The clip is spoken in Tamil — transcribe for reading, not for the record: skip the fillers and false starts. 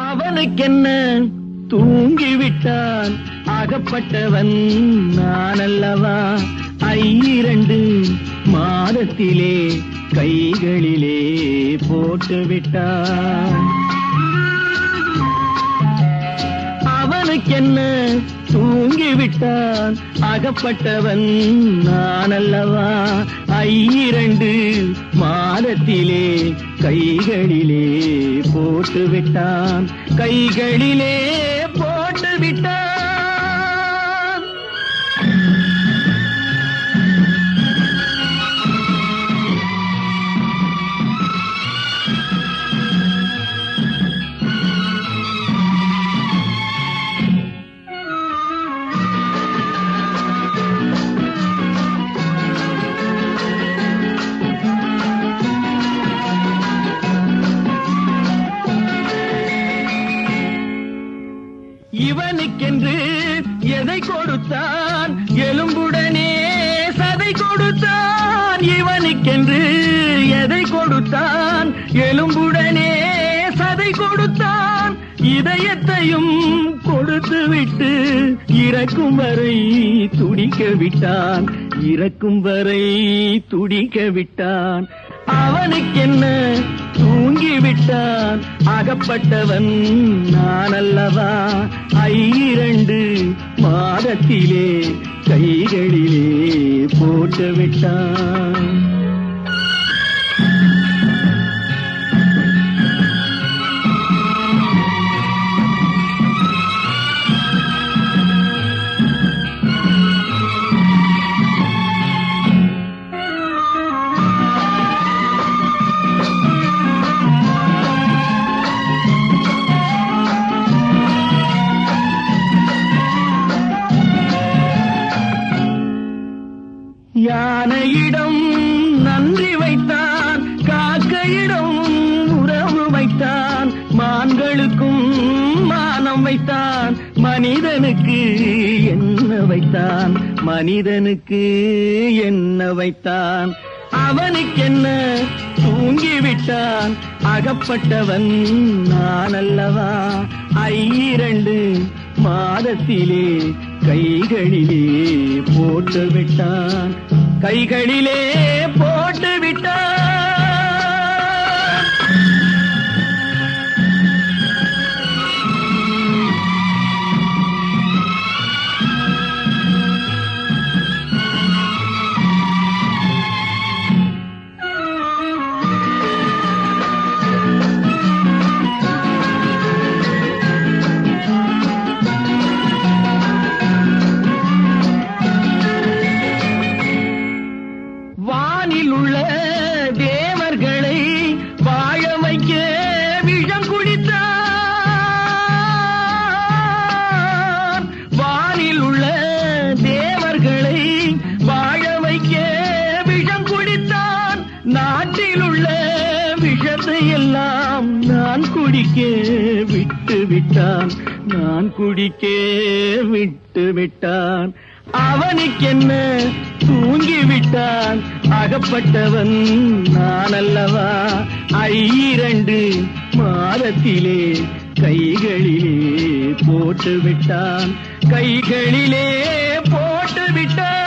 அவனுக்கென்ன தூங்கிவிட்டான், அகப்பட்டவன் நான் அல்லவா. 2 மாதத்திலே கைகளிலே போட்டுவிட்டான். அவனுக்கென்ன தூங்கிவிட்டான், அகப்பட்டவன் நான் அல்லவா. 2 மாதத்திலே கைகளிலே போட்டுவிட்டான், கைகளிலே போட்டுவிட்டான். இவனுக்கென்று எதை கொடுத்தான், எலும்புடனே சதை கொடுத்தான். இவனுக்கென்று எதை கொடுத்தான், எலும்புடனே சதை கொடுத்தான். இதயத்தையும் கொடுத்துவிட்டு இறக்கும் வரை துடிக்க விட்டான், இறக்கும் வரை துடிக்க விட்டான். அவனுக்கென்ன தூங்கிவிட்டான், அகப்பட்டவன் நான் அல்லவா. 2 மாதத்திலே கைகளிலே போட்டுவிட்டான். யானையிடம் நன்றி வைத்தான், காக்கையிடம் உறவு வைத்தான். மான்களுக்கும் மானம் வைத்தான், மனிதனுக்கு என்ன வைத்தான், மனிதனுக்கு என்ன வைத்தான். அவனுக்கென்ன தூங்கிவிட்டான், அகப்பட்டவன் நான் அல்லவா. 2 மாதத்திலே கைகளிலே போட்டுவிட்டான், கைகளிலே போட்டுவிட்டான். வானில் உள்ள தேவர்களை வாழ வைக்க விஷம் குடித்தான். வானில் உள்ள தேவர்களை வாழ வைக்க விஷம் குடித்தான். நாட்டில் உள்ள விஷத்தை எல்லாம் நான் குடிக்க விட்டு விட்டான், நான் குடிக்க விட்டு விட்டான். அவனுக்கென்ன தூங்கிவிட்டான், அகப்பட்டவன் நான் அல்லவா. 2 மாதத்திலே கைகளிலே போட்டுவிட்டான், கைகளிலே போட்டுவிட்டான்.